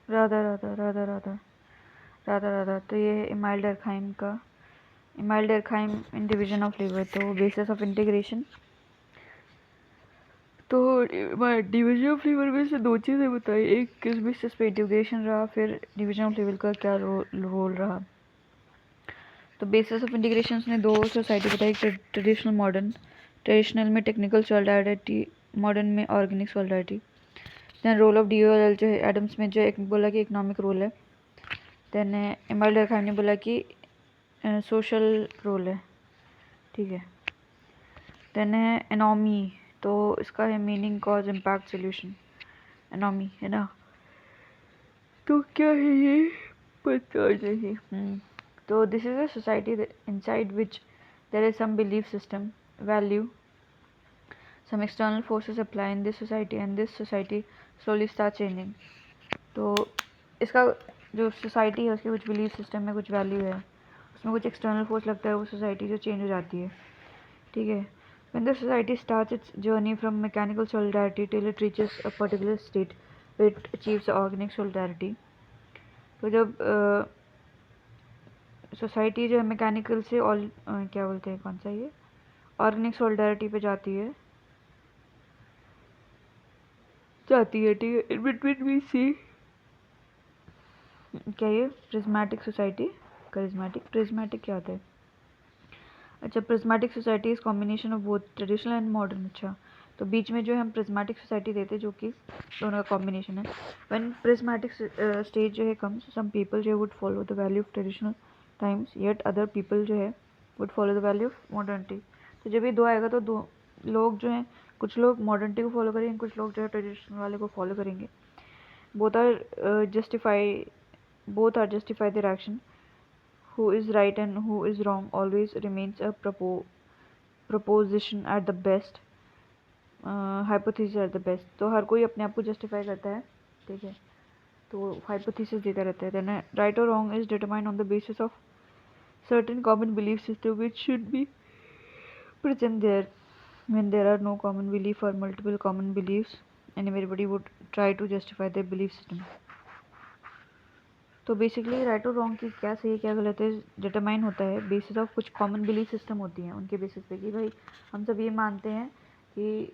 राधा राधा राधा राधा राधा राधा। तो ये है इमाइल डर्कहाइम का, Emile Durkheim in division of लीवर। तो बेसिस ऑफ इंटीग्रेशन, तो डिवीजन ऑफ लीवर में से दो चीज़ें बताई, एक किस बेसिस पे इंटीग्रेशन रहा, फिर डिवीजन ऑफ लीवर का क्या रोल रहा। तो बेसिस ऑफ इंटीग्रेशन ने दो सोसाइटी बताई, ट्रेडिशनल मॉडर्न, ट्रेडिशनल में टेक्निकल सॉलिडारिटी, मॉडर्न में organic solidarity. Then role of DOL जो है एडम्स में जो एक बोला कि इकोनॉमिक रोल है। देन इमाइल डर्कहाइम ने बोला कि सोशल रोल है, ठीक है। देन है एनॉमी, तो इसका है meaning, cause, impact, solution, anomie है ना। तो क्या है ये पता नहीं। तो this is a society inside which there is some belief system, value, some external forces apply in this society and this society slowly start changing। तो इसका जो सोसाइटी है उसके कुछ बिलीफ सिस्टम में कुछ वैल्यू है, उसमें कुछ एक्सटर्नल फोर्स लगता है, वो सोसाइटी जो चेंज हो जाती है, ठीक है। When the society starts its journey from mechanical solidarity till it reaches a particular state where it achieves organic solidarity। तो जब सोसाइटी जो है मैकेनिकल से क्या बोलते हैं, कौन सा ये, ऑर्गेनिक सोलिडारिटी पे जाती है, ठीक है। इन बिटवीन वी सी क्या ये प्रिज्मेटिक सोसाइटी, करिज्मेटिक, प्रिज्मेटिक क्या होता है, अच्छा prismatic society is combination of both traditional and modern. अच्छा, तो बीच में जो है हम प्रिज्मेटिक सोसाइटी देते हैं जो कि दोनों का कॉम्बिनेशन है। व्हेन प्रिज्मेटिक स्टेज जो है कम्स, सम पीपल जो है would follow the value of traditional times, yet other people जो है would follow the value of modernity. तो जब ये दो आएगा तो दो लोग जो हैं, कुछ लोग मॉडर्निटी को फॉलो करेंगे, कुछ लोग जो है ट्रेडिशनल वाले को फॉलो करेंगे। Both are justify both are justify their action। Who is right and who is wrong always remains a proposition at the best, hypothesis at the best। तो हर कोई अपने आप को justify करता है, ठीक है, तो hypothesis देता रहता है। then right or wrong is determined on the basis of certain common belief system which should be present there। when there are no common belief or multiple common beliefs and everybody would try to justify their belief system। तो basically right और wrong की क्या सही क्या गलत है determine होता है बेसिस ऑफ कुछ कॉमन बिलीफ सिस्टम होती हैं, उनके बेसिस पे कि भाई हम सब ये मानते हैं कि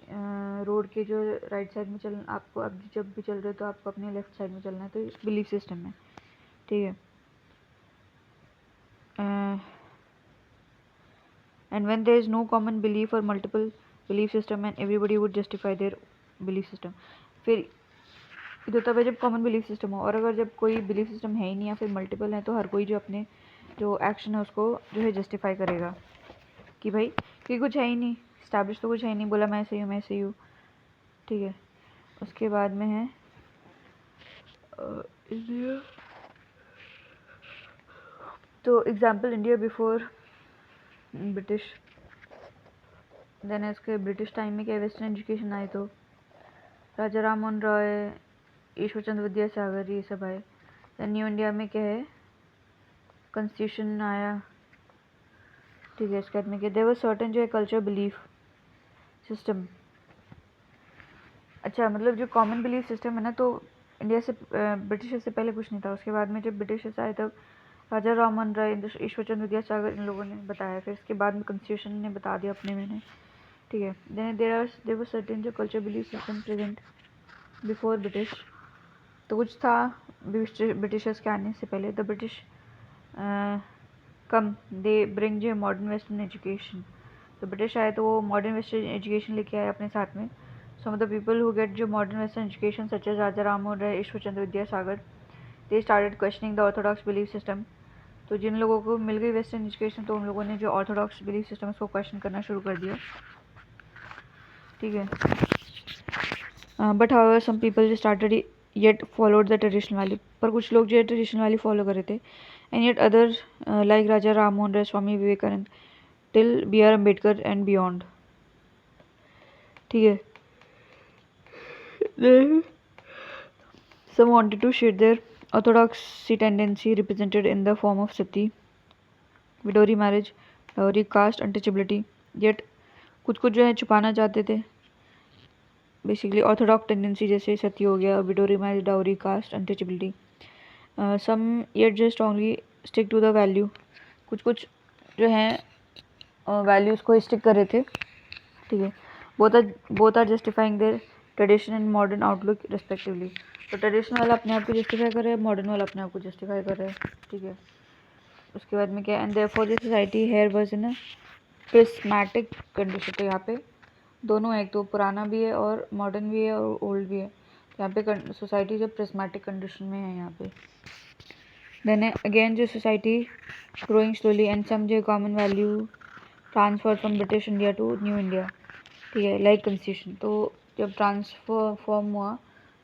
रोड के जो राइट साइड में चल, आपको अब जब भी चल रहे हो तो आपको अपने लेफ्ट साइड में चलना है, तो बिलीफ सिस्टम है, ठीक है। And when there is no common belief और multiple belief system and everybody would justify their belief system. फिर इधर तब है जब कॉमन बिलीफ सिस्टम हो, और अगर जब कोई बिलीफ सिस्टम है ही नहीं या फिर मल्टीपल है तो हर कोई जो अपने जो एक्शन है उसको जो है जस्टिफाई करेगा कि भाई कि कुछ है ही नहीं, इस्टेब्लिश तो कुछ है ही नहीं, बोला मैं सही हूँ, मैं सही हूँ, ठीक है। उसके बाद में है इंडिया। तो example India before British, then इसके ब्रिटिश टाइम में क्या वेस्टर्न एजुकेशन आए, तो राजा राम मोहन रॉय, ईश्वर चंद्र विद्यासागर, ये सब आए। देन न्यू इंडिया में क्या है, कॉन्स्टिट्यूशन आया, ठीक है। इसके बाद में क्या, देयर वाज सर्टेन जो है कल्चर बिलीफ सिस्टम। अच्छा, मतलब जो कॉमन बिलीफ सिस्टम है ना, तो इंडिया से ब्रिटिश से पहले कुछ नहीं था। उसके बाद में जब ब्रिटिश आए तब राजा राम मोहन राय, ईश्वर चंद्र विद्यासागर, इन लोगों ने बताया। फिर इसके बाद में कॉन्स्टिट्यूशन ने बता दिया अपने मैंने, ठीक है। देयर वाज सर्टेन जो culture belief system present before British. तो कुछ था ब्रिटिशर्स के आने से पहले। The British come they bring जो मॉडर्न वेस्टर्न एजुकेशन। तो ब्रिटिश आए तो वो मॉडर्न वेस्टर्न एजुकेशन लेके आए अपने साथ में। Some of the people who get जो modern western education such as Raja Ram Mohan Roy, Ishwar Chandra Vidyasagar, they started questioning the orthodox belief system. तो जिन लोगों को मिल गई वेस्टर्न एजुकेशन तो उन लोगों ने जो ऑर्थोडॉक्स बिलीफ सिस्टम उसको क्वेश्चन करना शुरू कर दिया, ठीक है। बट हाउएवर सम पीपल जो started yet followed the traditional value. पर कुछ लोग जो है ट्रेडिशनल वैल्यू फॉलो कर रहे थे। And yet other like Raja Ram Mohan Roy, Swami Vivekananda, till B.R. Ambedkar and beyond, ठीक है। Some wanted to shed their orthodoxy tendency represented in the form of sati, widow marriage, dowry, caste untouchability, yet कुछ कुछ जो है छुपाना चाहते थे बेसिकली ऑर्थोडॉक्स टेंडेंसी जैसे सती हो गया, विडोरी marriage, dowry, caste, untouchability. Some yet just strongly stick to the value. कुछ कुछ जो हैं वैल्यूज़ को स्टिक कर रहे थे. ठीक है. Both are justifying their tradition and modern outlook respectively. तो ट्रेडिशनल वाला अपने आप को जस्टिफाई कर रहा है, मॉडर्न वाला अपने आप को जस्टिफाई कर रहा है. ठीक है. उसके बाद में क्या, and therefore the society here was in a prismatic condition. तो यहाँ पे दोनों है, एक तो पुराना भी है और मॉडर्न भी है और ओल्ड भी है. यहाँ पे सोसाइटी जो प्रिस्मैटिक कंडीशन में है यहाँ पे. देन अगेन जो society growing slowly and some जो common value transfer from British India to new India. ठीक है, लाइक कॉन्स्टिट्यूशन. तो जब ट्रांसफर फॉर्म हुआ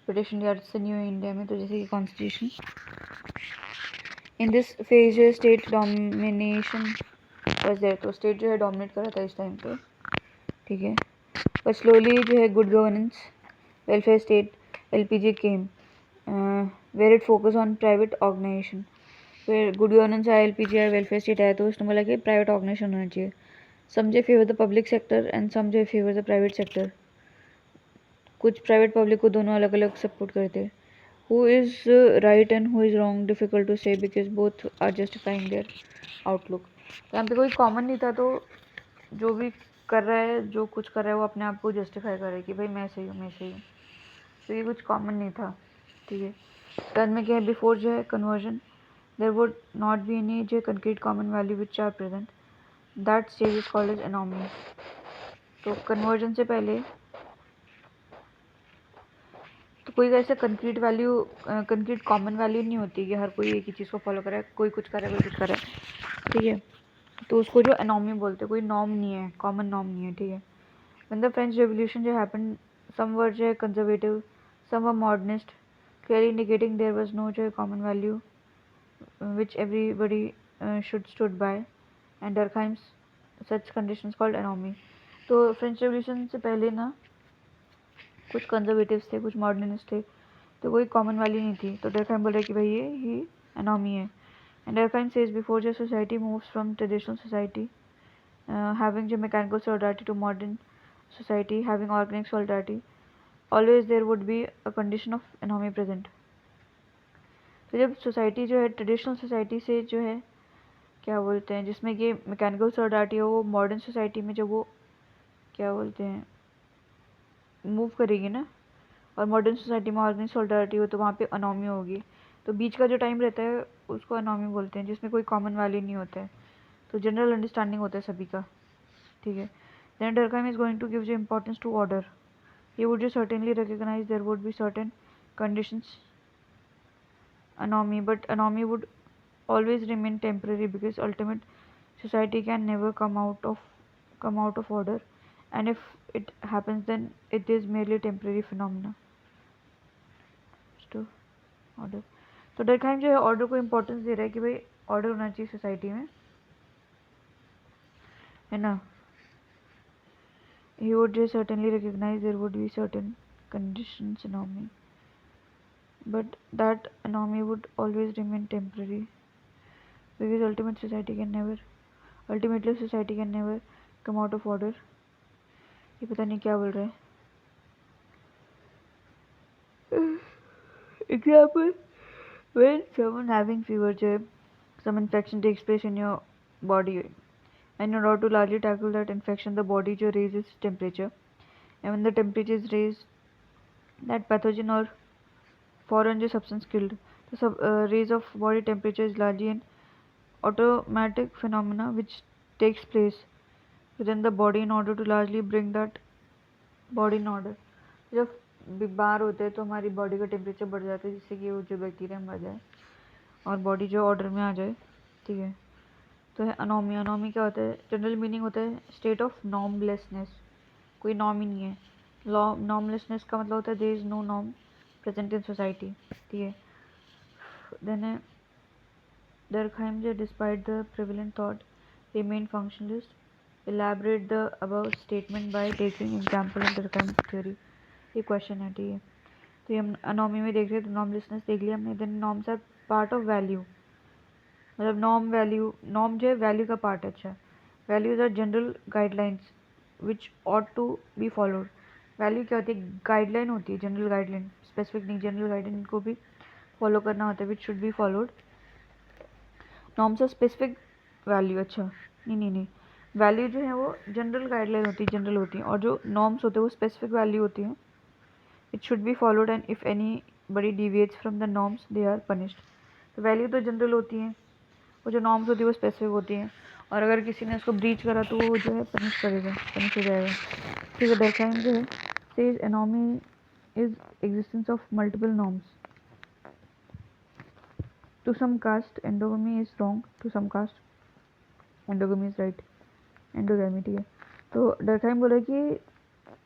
ब्रिटिश इंडिया से न्यू इंडिया में, तो जैसे कि कॉन्स्टिट्यूशन. इन दिस फेज जो स्टेट डोमिनेशन वाज देयर. तो स्टेट जो है डोमिनेट कर रहा था इस टाइम पे. ठीक है. पर स्लोली जो है good governance, welfare state, LPG came where it focus on private organization. फिर गुड गवर्नेंस आया, एलपीजी आया, वेलफेयर स्टेट आया, तो उसने बोला कि प्राइवेट ऑर्गेनाइजेशन होना चाहिए. Some they favour the public sector and some they favour the private sector. कुछ प्राइवेट पब्लिक को दोनों अलग अलग सपोर्ट करते हैं. Who is right and who is wrong difficult to say because both are justifying their outlook. तो यहाँ पे कोई कॉमन नहीं था, तो जो भी कर रहा है, जो कुछ कर रहा है, वो अपने आप को जस्टिफाई कर रहा है कि भाई मैं सही हूँ, मैं सही हूँ. तो ये कुछ कॉमन नहीं था. ठीक है. बाद में क्या है, बिफोर जो है conversion there would not be any जो concrete common value which are present. That stage is called as anomie. तो कन्वर्जन से पहले तो कोई ऐसे concrete value, concrete common value नहीं होती कि हर कोई एक ही चीज़ को फॉलो करे, कोई कुछ करे, कोई कुछ करे. ठीक है. तो उसको जो एनोमी बोलते हैं, कोई नॉर्म नहीं है, कॉमन नॉर्म नहीं है. ठीक है. व्हेन द फ्रेंच रेवोल्यूशन जो हैपन, सम वर जो है conservative, some were modernist, clearly indicating there was no जो है common value which everybody should stood by, and Durkheim's such conditions called anomie. तो फ्रेंच रेवोल्यूशन से पहले ना कुछ कंजर्वेटिव्स थे, कुछ मॉडर्निस्ट थे, तो कोई कॉमन वैल्यू नहीं थी. तो डर्कहाइम बोल रहे कि भाई ये ही एनोमी है. एंड डर्कहाइम सेज बिफोर जो society moves from traditional society having जो mechanical solidarity to modern society having organic solidarity, always there would be a condition of anomy present. तो जब सोसाइटी जो है ट्रेडिशनल सोसाइटी से जो है क्या बोलते हैं, जिसमें कि मैकेनिकल सॉलिडारिटी हो, वो मॉडर्न सोसाइटी में जब वो क्या बोलते हैं मूव करेगी ना, और मॉडर्न सोसाइटी में ऑर्गेनिक सॉलिडारिटी हो, तो वहाँ पे अनोमी होगी. तो बीच का जो टाइम रहता है उसको अनोमी बोलते हैं, जिसमें कोई कॉमन वैल्यू नहीं होता है, तो जनरल अंडरस्टैंडिंग होता है सभी का. ठीक है. Then Durkheim is going to give जो importance to order. He would just certainly recognize there would be certain conditions anomy, but anomy would always remain temporary because ultimate society can never come out of order, and if it happens then it is merely temporary phenomena. तो order, तो Durkheim जो है order को importance दे रहा है कि भाई order होना चाहिए सोसाइटी में, है ना. He would just certainly recognize there would be certain conditions anomy, but that anomy would always remain temporary because ultimately society can never come out of order. ये पता नहीं क्या बोल रहा है. Example, when someone having fever जो है, some infection takes place in your body, and in order to largely tackle that infection the body जो raises temperature, and when the temperature is raised that pathogen or foreign जो substance killed. The raise of body temperature is largely an automatic phenomena which takes place within the body in order to largely bring that body in order. जब बीमार होते हैं तो हमारी body का temperature बढ़ जाता है, जिससे कि वो जो बैक्टीरिया मर जाए और बॉडी जो ऑर्डर में आ जाए. ठीक है. तो है अनोमी. अनोमी क्या होता है, जनरल मीनिंग होता है स्टेट ऑफ नॉर्मलेसनेस. कोई नॉर्म ही नहीं है. नॉर्मलेसनेस का मतलब होता है there is no norm present in society. ठीक है. Then Durkheim, despite the prevalent thought, remained functionalist. Elaborate the above statement by taking example of Durkheim theory. ये क्वेश्चन है. ठीक है. तो ये हम अनोमी में देख रहे हैं, तो नॉर्मलेसनेस देख लिया हमने. Then norms are part of value. मतलब नॉर्म जो है वैल्यू का पार्ट. अच्छा, values are general guidelines which ought to be followed. Value क्या होती है? गाइडलाइन होती है, जनरल गाइडलाइन, स्पेसिफिक नहीं, जनरल गाइडलाइन को भी फॉलो करना होता है, which should be followed. Norms are specific value, अच्छा नहीं, वैल्यू जो है वो जनरल गाइडलाइन होती है, जनरल होती है, और जो नॉर्म्स होते हैं वो स्पेसिफिक वैल्यू होती है। It should be followed and if any body deviates from the norms they are punished. तो वैल्यू तो जनरल होती है, वो जो नॉर्म्स होती है वो स्पेसिफिक होती हैं, और अगर किसी ने उसको ब्रीच करा तो वो जो है पनिश हो जाएगा। ठीक है, डरखाइम जो है says anomie is existence of multiple norms to some caste endogamy is wrong, to some caste endogamy is right, endogamy. ठीक है, तो डरखाइम बोले कि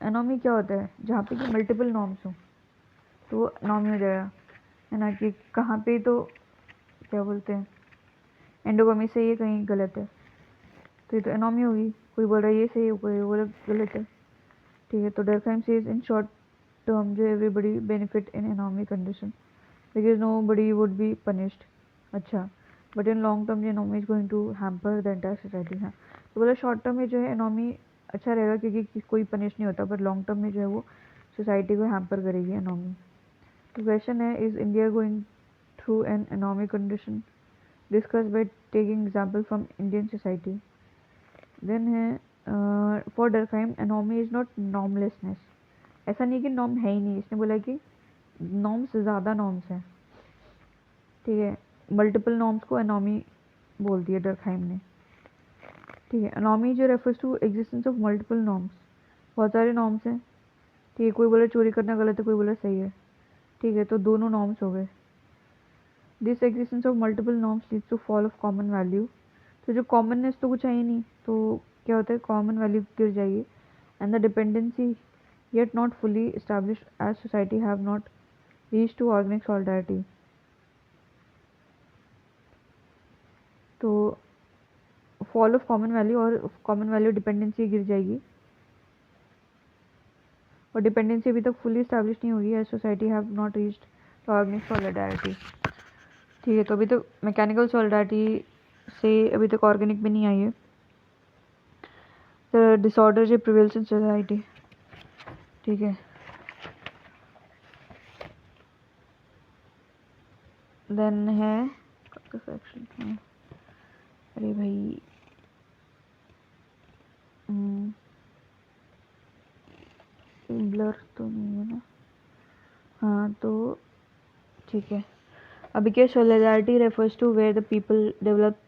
एनोमी क्या होता है? जहाँ पे कि मल्टीपल नॉर्म्स हो तो वो नॉर्मी हो जाएगा, है ना, कि कहाँ पे तो क्या बोलते हैं, एंडोगमी से ये कहीं गलत है तो ये तो एनोमी होगी। कोई बोल रहा है ये सही है, कोई बोल रहा गलत है। ठीक है, तो Durkheim says in short term जो everybody benefit in anomie condition because no body would be punished. अच्छा, बट इन लॉन्ग टर्म ये anomie is going to hamper the entire society. हाँ, तो बोला शॉर्ट टर्म में जो है एनोमी अच्छा रहेगा क्योंकि कोई पनिश नहीं होता, बट लॉन्ग टर्म में जो है वो सोसाइटी को हैम्पर करेगी एनोमी। तो क्वेश्चन है, is India going through an anomie condition? Discuss by taking example from Indian society. Then है for Durkheim anomie is not normlessness. ऐसा नहीं कि नॉर्म है ही नहीं, इसने बोला कि नॉर्म्स ज़्यादा नॉर्म्स हैं। ठीक है, मल्टीपल नॉर्म्स को एनोमी बोल दिया डरखाइम ने। ठीक है, एनोमी जो refers to existence of multiple norms, बहुत सारे नॉर्म्स हैं। ठीक है, कोई बोले चोरी करना गलत है, कोई बोले सही है। ठीक है, तो दोनों नॉर्म्स हो गए। This existence of multiple norms leads to fall of common value. तो जो कॉमननेस तो कुछ है ही नहीं, तो क्या होता है, कॉमन वैल्यू गिर जाएगी। And the dependency yet not fully established as society have not reached to organic solidarity। तो फॉल ऑफ कॉमन वैल्यू और कॉमन वैल्यू डिपेंडेंसी गिर जाएगी, और डिपेंडेंसी अभी तक फुली स्टैब्लिश नहीं हुई है, society have not reached to organic solidarity. ठीक है, तो अभी तक मैकेनिकल सॉलिडारिटी से अभी तक ऑर्गेनिक भी नहीं आई है। द डिसऑर्डर जो प्रिवेल्स इन सोसाइटी। ठीक है, देन है अरे भाई ब्लर तो नहीं है ना, हाँ तो ठीक है। अभी क्या, solidarity refers to where the people develop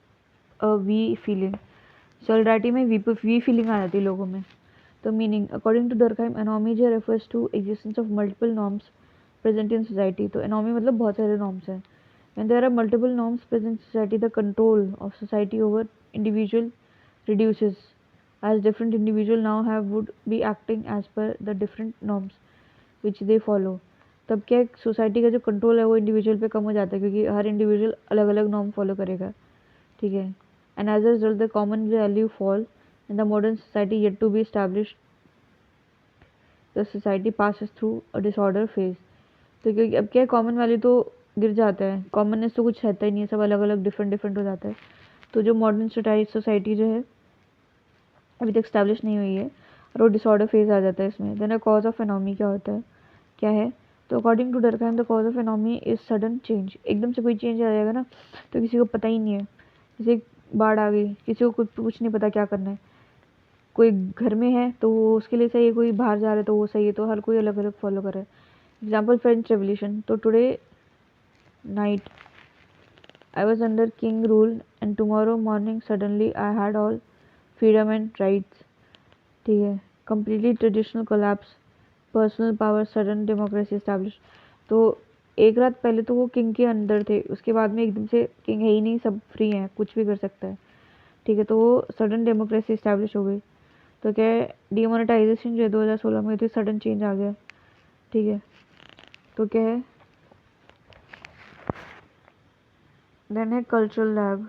a we feeling. Solidarity में वी फीलिंग आ जाती है लोगों में। तो meaning according to Durkheim anomie जो refers to existence of multiple norms present in society. तो एनोमी मतलब बहुत सारे नॉर्म्स हैं। And there are multiple norms present in society, the control of society over individual reduces as different individual now have would be acting as per the different norms which they follow। तब क्या society का जो control है वो individual पे कम हो जाता है क्योंकि हर इंडिविजुअल अलग अलग नॉर्म फॉलो करेगा। ठीक है, and as a result the common value fall in the modern society yet to be established, the society passes through a disorder phase. तो क्योंकि अब क्या कॉमन वैल्यू तो गिर जाता है, कॉमननेस तो कुछ रहता ही नहीं है, सब अलग अलग डिफरेंट डिफरेंट हो जाता है। तो जो मॉडर्न सोसाइटी जो है अभी तक स्टैब्लिश नहीं हुई है और वो डिसऑर्डर फेज आ जाता है इसमें। देन कॉज ऑफ एनोमी क्या होता है, क्या है? तो according to Durkheim the cause of anomie is sudden change. एकदम से कोई चेंज आ जाएगा ना तो किसी को पता ही नहीं है, जैसे बाढ़ आ गई, किसी को कुछ नहीं पता क्या करना है। कोई घर में है तो वो उसके लिए सही है, कोई बाहर जा रहा है तो वो सही है, तो हर कोई अलग अलग फॉलो कर रहा है। Example French revolution. तो today night I was under king rule and tomorrow morning suddenly I had all freedom and rights. ठीक है, completely traditional collapse, personal power, sudden democracy establish. तो एक रात पहले तो वो किंग के अंदर थे, उसके बाद में एकदम से किंग है ही नहीं, सब फ्री हैं, कुछ भी कर सकता है। ठीक है, तो वो सडन डेमोक्रेसी एस्टैब्लिश हो गई। तो क्या है, डिमोनेटाइजेशन जो है 2016 में, तो सडन चेंज आ गया। ठीक है, तो क्या है, देन है कल्चरल लैग।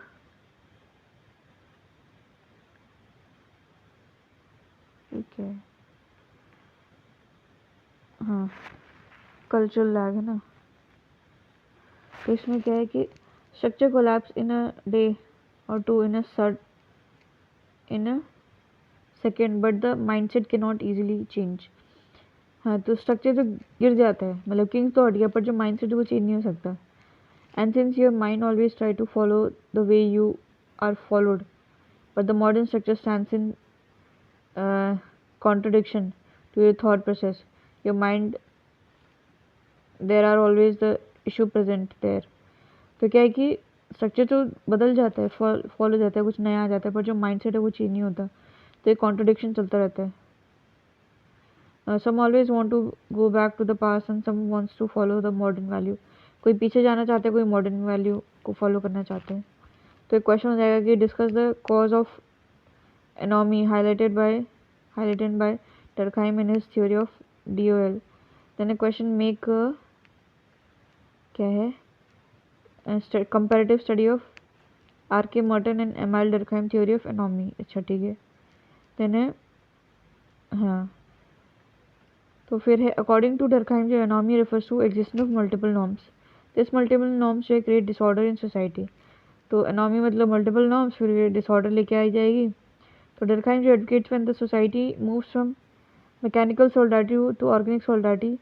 ठीक है, हाँ कल्चरल लैग है ना, तो इसमें क्या है कि structure collapse in a day और two in a second but the mindset cannot easily change। हाँ, तो स्ट्रक्चर तो गिर जाता है, मतलब किंग तो हट गया, पर जो माइंड सेट है वो चेंज नहीं हो सकता। And since your mind always try to follow the way you are followed, but the modern structure stands in contradiction to your thought process. Your mind, there are always the issue present there. तो क्या है कि structure तो बदल जाता है, follow जाता है, कुछ नया आ जाता है, पर जो माइंडसेट है वो चेंज नहीं होता, तो एक कॉन्ट्रडिक्शन चलता रहता है। Some always want to go back to the past and some wants to follow the modern value. कोई पीछे जाना चाहते हैं, कोई मॉडर्न वैल्यू को फॉलो करना चाहते हैं। तो एक क्वेश्चन हो जाएगा कि discuss the cause of anomie highlighted by Durkheim in his theory of DOL. Then a question make क्या है comparative study of R.K. Merton and Emile Durkheim theory of anomy. अच्छा ठीक है। then है हाँ, तो फिर है according to Durkheim जो anomy refers to existence of multiple norms. This multiple norms जो create disorder in society. तो anomy मतलब multiple norms, फिर disorder लेके आई जाएगी। तो Durkheim जो advocates when the society moves from mechanical solidarity to organic solidarity,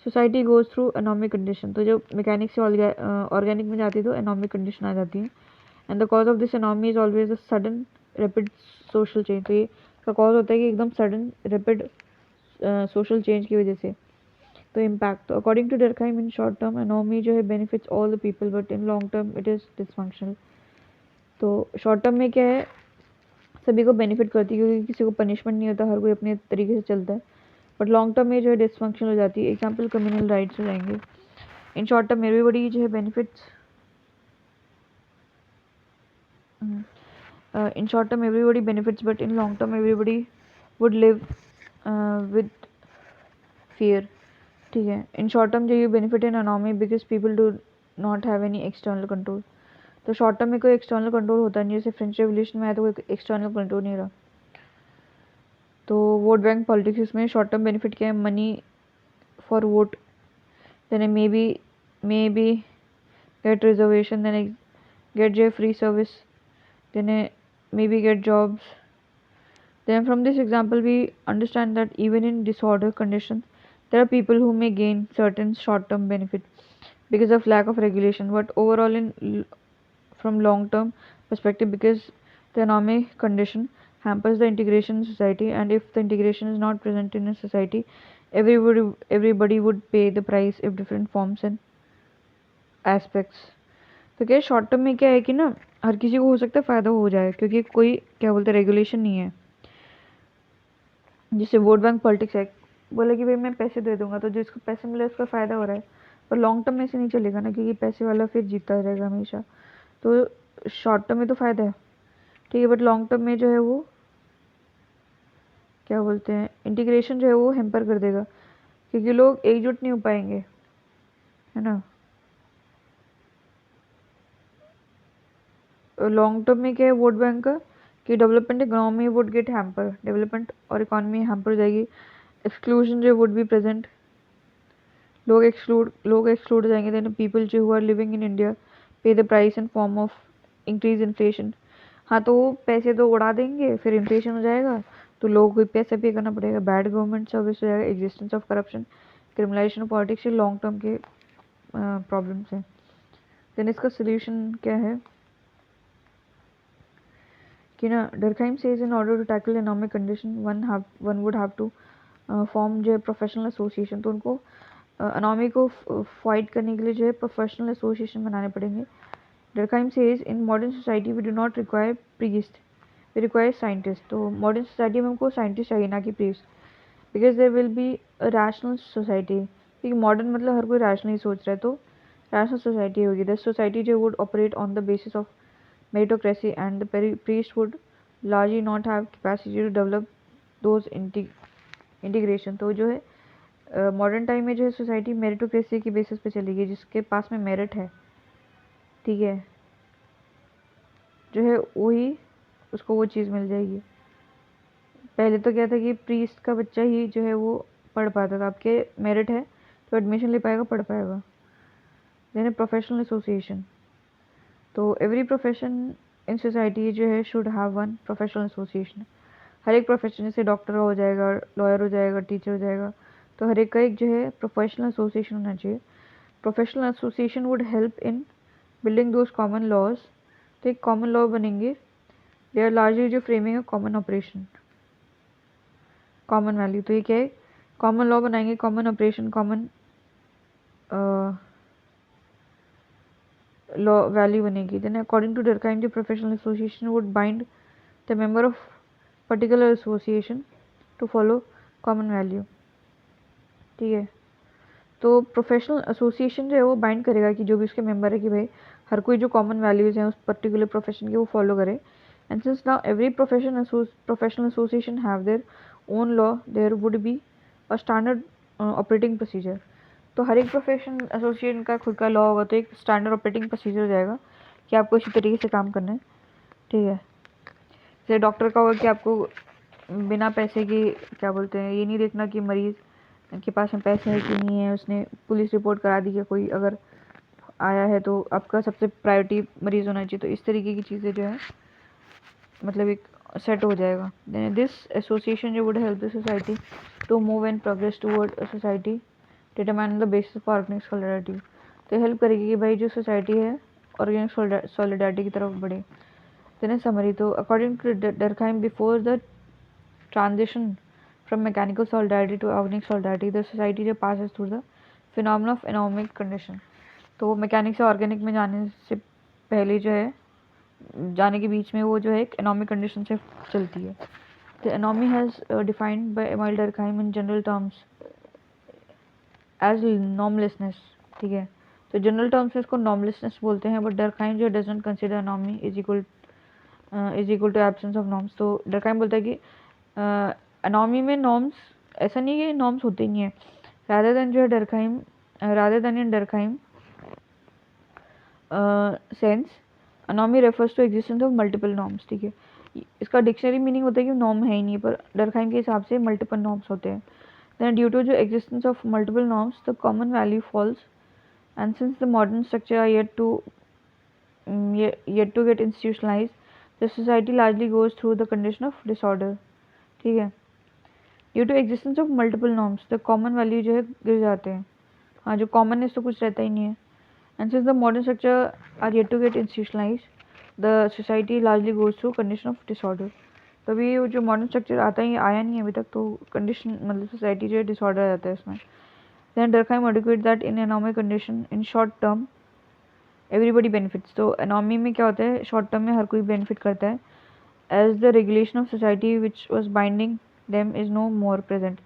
society goes through anomic condition. तो जो मैकेनिक से ऑर्गेनिक में जाती है तो एनॉमिक कंडीशन आ जाती है। And the cause of this anomie is always a sudden rapid social change. तो ये का कॉज होता है कि एकदम सडन रैपिड सोशल चेंज की वजह से। तो इम्पैक्ट, तो according to Durkheim in short term anomie जो है benefits all the people, but in long term it is dysfunctional. तो शॉर्ट टर्म में क्या है, सभी को बेनिफिट करती है क्योंकि किसी को पनिशमेंट नहीं होता, हर कोई अपने तरीके से चलता है। बट लॉन्ग टर्म में जो है डिसफंक्शनल हो जाती है। एग्जाम्पल कम्युनल राइट्स हो जाएंगे। इन शॉर्ट टर्म एवरीबडी जो है benefits, in short term everybody benefits, but in long term everybody would live with fear. ठीक है, इन शॉर्ट टर्म जो ये benefit in anomie because people do not have any external control. तो short term में कोई external control होता नहीं, जैसे फ्रेंच रेवोल्यूशन में आया तो कोई एक्सटर्नल कंट्रोल नहीं रहा। तो वोट बैंक पॉलिटिक्स में शॉर्ट टर्म बेनिफिट क्या है, money for vote, then may be get reservation, then get your free service, then maybe get jobs. Then from this example we understand that even in disorder conditions there are people who may gain certain short term benefits because of lack of regulation, but overall from long term perspective, because the economic condition hampers the integration in society, and if the integration is not present in a society, everybody would pay the price if different forms and aspects। तो क्या short term में क्या है कि ना हर किसी को हो सकता है फ़ायदा हो जाए, क्योंकि कोई क्या बोलते हैं रेगुलेशन नहीं है। जिससे वोट बैंक पॉलिटिक्स है, बोले कि भाई मैं पैसे दे दूंगा तो जिसको पैसे मिले उसका फ़ायदा हो रहा है, पर लॉन्ग टर्म में से नहीं चलेगा ना, क्योंकि पैसे वाला फिर जीतता रहेगा हमेशा। तो शॉर्ट टर्म में तो फ़ायदा है, ठीक है, बट लॉन्ग टर्म में जो है वो क्या बोलते हैं इंटीग्रेशन जो है वो हेम्पर कर देगा, क्योंकि लोग एकजुट नहीं हो पाएंगे, है ना। लॉन्ग टर्म में क्या है वोट बैंक का कि development economy would get hamper, development और इकोनॉमी हैम्पर हो जाएगी। एक्सक्लूजन जो वुड बी प्रेजेंट, लोग एक्सक्लूड हो जाएंगे। देन पीपल जो who are living in India pay the price in form of increase inflation. हाँ, तो वो पैसे तो उड़ा देंगे, फिर इन्फ्लेशन हो जाएगा तो लोगों को पैसे पे करना पड़ेगा, बैड गवर्नमेंट सर्विस हो जाएगा, existence of corruption, criminalization of politics, long term के प्रॉब्लम्स हैं। देन इसका सोल्यूशन क्या है कि ना Durkheim says in order to tackle economic condition one would have to form जो है प्रोफेशनल एसोसिएशन। तो उनको इकोनॉमी को फाइट करने के लिए जो है प्रोफेशनल एसोसिएशन बनाने पड़ेंगे। Durkheim says in modern society we do not require priest, we require scientist. तो मॉडर्न सोसाइटी में हमको साइंटिस्ट चाहिए, ना कि priest, because there will be a rational society, क्योंकि मॉडर्न मतलब हर कोई रैशनली सोच रहा है, तो रैशनल सोसाइटी होगी। द सोसाइटी जो would operate on the basis of meritocracy, and the priest would largely not have capacity to develop those integration। तो जो है मॉडर्न टाइम में जो है सोसाइटी मेरिटोक्रेसी की बेसिस पे चलेगी, जिसके पास में मेरिट है, ठीक है, जो है वही उसको वो चीज़ मिल जाएगी। पहले तो क्या था कि प्रीस्ट का बच्चा ही जो है वो पढ़ पाता था, आपके मेरिट है तो एडमिशन ले पाएगा, पढ़ पाएगा। देन प्रोफेशनल एसोसिएशन, तो एवरी प्रोफेशन इन सोसाइटी जो है should have one professional association. हर एक प्रोफेशन, जैसे डॉक्टर हो जाएगा, लॉयर हो जाएगा, टीचर हो जाएगा, तो हर एक का एक जो है प्रोफेशनल एसोसिएशन होना चाहिए। Professional association would help in building those common laws. तो एक कॉमन लॉ बनेंगे, दे आर लार्जली जो फ्रेमिंग है कॉमन ऑपरेशन, कॉमन वैल्यू। तो ये क्या है, कॉमन लॉ बनाएंगे, common operation, common law value बनेगी। Then according to Durkheim the professional association would bind the member of particular association to follow common value. ठीक है, तो प्रोफेशनल एसोसिएशन जो है वो बाइंड करेगा कि जो भी उसके मेंबर है कि भाई हर कोई जो कॉमन वैल्यूज़ हैं उस पर्टिकुलर प्रोफेशन के वो फॉलो करे। And since now every professional association have their own law, there would be a standard operating procedure. तो हर एक प्रोफेशन एसोसिएशन का खुद का लॉ होगा, तो एक स्टैंडर्ड ऑपरेटिंग प्रोसीजर हो जाएगा कि आपको इसी तरीके से काम करना है। ठीक है, जैसे डॉक्टर का होगा कि आपको बिना पैसे के क्या बोलते हैं ये नहीं देखना कि मरीज़ के पास में पैसे है कि नहीं है, उसने पुलिस रिपोर्ट करा दी है कोई अगर आया है तो आपका सबसे प्रायोरिटी मरीज़ होना चाहिए। तो इस तरीके की चीज़ें जो है मतलब एक सेट हो जाएगा। दिस एसोसिएशन जो would help the society to move and progress toward a society determine the basis of organic solidarity. तो हेल्प करेगी कि भाई जो सोसाइटी है ऑर्गेनिक सॉलिडारिटी की तरफ बढ़े। देन समरी, तो according to Durkheim before the transition from mechanical solidarity to organic solidarity, the society जो passes through the phenomena of anomic condition। तो मैकेनिक से ऑर्गेनिक में जाने से पहले जो है जाने के बीच में वो जो है एक एनॉमिक कंडीशन से चलती है। The anomie has defined by Emile Durkheim in general terms as normlessness. ठीक है, तो जनरल टर्म्स में इसको नॉर्मलेसनेस बोलते हैं, बट डर्कहाइम जो doesn't consider anomie is equal to absence of norms. तो डर्कहाइम बोलता है कि एनॉमी में नॉर्म्स ऐसा नहीं है कि नॉर्म्स होते नहीं है, रादर देन जो है Durkheim rather than in Durkheim sense anomie refers to existence of multiple norms. ठीक है, इसका डिक्शनरी मीनिंग होता है कि नॉर्म है ही नहीं, पर डरकहाइम के हिसाब से मल्टीपल नॉर्म्स होते हैं। देन ड्यू टू जो existence of multiple norms the common value falls and since the modern structure are yet to get institutionalized, the society largely goes through the condition of disorder। ठीक है, due to existence of multiple norms the common value जो है गिर जाते हैं। हाँ, जो commonness तो कुछ रहता ही नहीं है। And since the modern structure are yet to get institutionalize the society largely goes through condition of disorder. तो अभी जो मॉडर्न स्ट्रक्चर आता ही आया नहीं है अभी तक, तो कंडीशन मतलब सोसाइटी जो है डिसऑर्डर आ जाता है इसमें। Then Durkheim advocate that in anomic condition in short term everybody benefits. तो एनॉमी में क्या होता है, शॉर्ट टर्म में हर कोई बेनिफिट करता है। As the regulation of society which was binding them is no more present.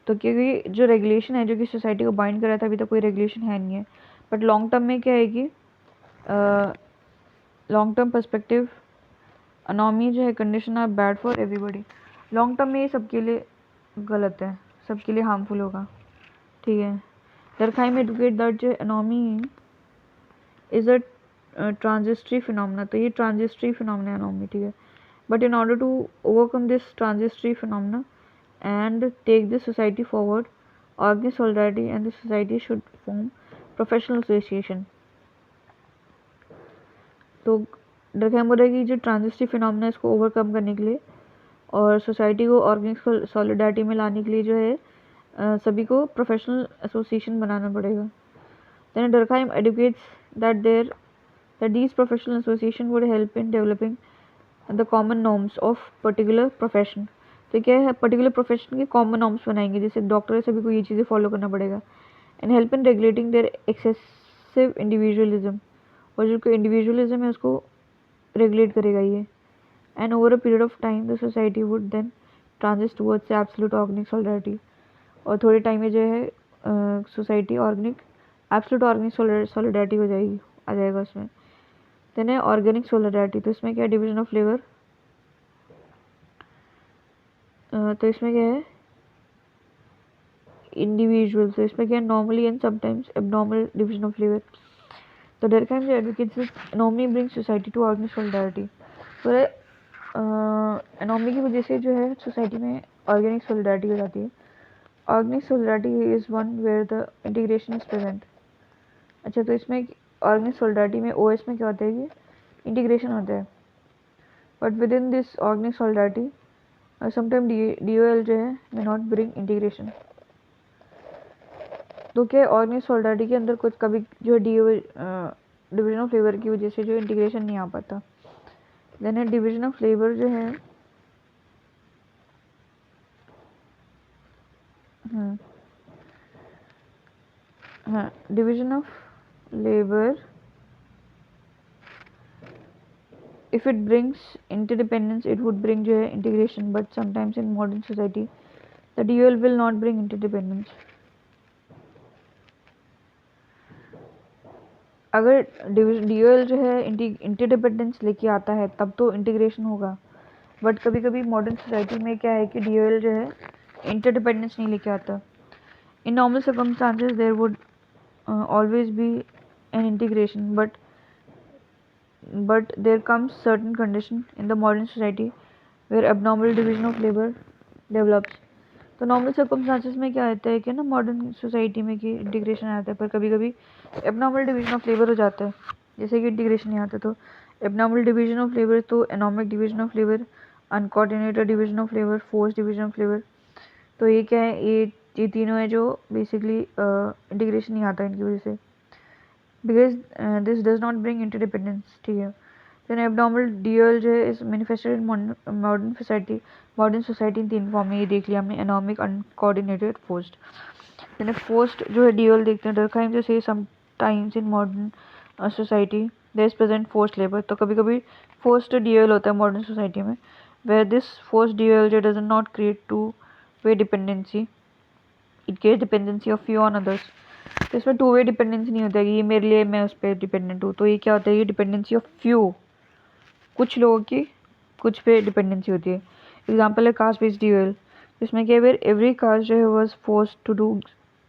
तो क्योंकि जो रेगुलेशन है जो कि सोसाइटी को बाइंड कर रहा था, अभी तक कोई रेगुलेशन है नहीं है। बट लॉन्ग टर्म में क्या है कि लॉन्ग टर्म पर्सपेक्टिव अनॉमी जो है condition are bad for everybody. Long term में ये सबके लिए गलत है, सबके लिए हार्मफुल होगा। ठीक है, डरकहाइम एडवोकेट दैट जो अनॉमी इज अ ट्रांजिस्ट्री फिनोमेना। तो ये ट्रांजिस्ट्री फिनोमेना अनॉमी। ठीक है, but in order to overcome this transitory phenomena and take this society forward, organize solidarity and the society should form professional association। तो डरकहाइम बोल रहा है कि जो ट्रांजिस्टिव फिनोमेना इसको ओवरकम करने के लिए और सोसाइटी को ऑर्गेनिक सॉलिडारिटी में लाने के लिए जो है सभी को प्रोफेशनल एसोसिएशन बनाना पड़ेगा। Then Durkheim advocates that these professional association would help in developing the common norms of particular profession। तो क्या है, पर्टिकुलर प्रोफेशन के कॉमन नॉर्म्स बनाएंगे, जैसे डॉक्टर है सभी को ये चीज़ें फॉलो करना पड़ेगा। And help in regulating their excessive individualism, और जो इंडिविजुअलिज्म है उसको रेगुलेट करेगा ये। And over a period of time the society would then transit towards absolute organic solidarity. और थोड़े टाइम में जो है society organic absolute organic solidarity हो जाएगी, आ जाएगा उसमें। देन है ऑर्गेनिक सॉलिडारिटी। तो इसमें क्या है, डिवीजन ऑफ लेबर। तो इसमें क्या है, इंडिविजुअल। तो इसमें क्या है, normally and sometimes abnormal division of labour. तो डरकहाइम जो advocates normally bring society to organic solidarity. तो एनॉमी की वजह से जो है सोसाइटी में ऑर्गेनिक सॉलिडारिटी हो जाती है। Organic solidarity is one where the integration is present. अच्छा, तो इसमें ऑर्गेनिक सॉलिडारिटी में ओएस में क्या होता है कि इंटीग्रेशन होता है, but with in this organic solidarity sometime DOL जो है मे नॉट ब्रिंग इंटीग्रेशन। तो क्या ऑर्गेनिक सॉलिडारिटी के अंदर कुछ कभी जो डिवीजन ऑफ लेबर की वजह से जो इंटीग्रेशन नहीं आ पाता। देन डिवीजन ऑफ लेबर जो है हाँ division of labour if it brings interdependence it would bring जो है integration, but sometimes in modern society the dual will not bring interdependence. अगर ड्यूअल जो है इंटरडिपेंडेंस लेके आता है तब तो इंटीग्रेशन होगा, बट कभी कभी मॉडर्न सोसाइटी में क्या है कि ड्यूअल जो है इंटरडिपेंडेंस नहीं लेके आता. In normal circumstances there would always be an integration, but there comes certain condition in the modern society where abnormal division of labor develops. तो नॉर्मल सर्कमस्टांसेस में क्या होता है कि ना मॉडर्न सोसाइटी में कि इंटीग्रेशन आता है, पर कभी कभी एबनॉर्मल डिवीजन ऑफ लेबर हो जाता है, जैसे कि इंटीग्रेशन नहीं आता. तो एबनॉर्मल डिवीजन ऑफ लेबर तो anomic division of labour, uncoordinated division of labour, force division of labour. तो ये क्या है, ये तीनों है जो बेसिकली इंटीग्रेशन नहीं आता इनकी वजह से, because this does not bring interdependence. ठीक है. then abnormal dual जो है is manifested in modern society in तीन फॉर्म में. ये देख लिया हमने, एनॉमिक, अनकोऑर्डिनेटेड, फोर्स्ड. then फोर्स्ड जो है dual देखते हैं durkheim जो से sometimes in modern society there is present forced labor. तो कभी कभी forced dual होता है मॉडर्न सोसाइटी में, where this forced dual जो does not create two way dependency, it creates dependency of few on others. तो इसमें टू वे डिपेंडेंसी नहीं होता है कि ये मेरे लिए मैं उस पर डिपेंडेंट हूँ. तो ये क्या होता है, ये डिपेंडेंसी ऑफ फ्यू, कुछ लोगों की कुछ पे डिपेंडेंसी होती है. एग्जाम्पल है कास्ट बेस्ड ड्यूअल, जिसमें क्या है एवरी कास्ट जो है was forced to do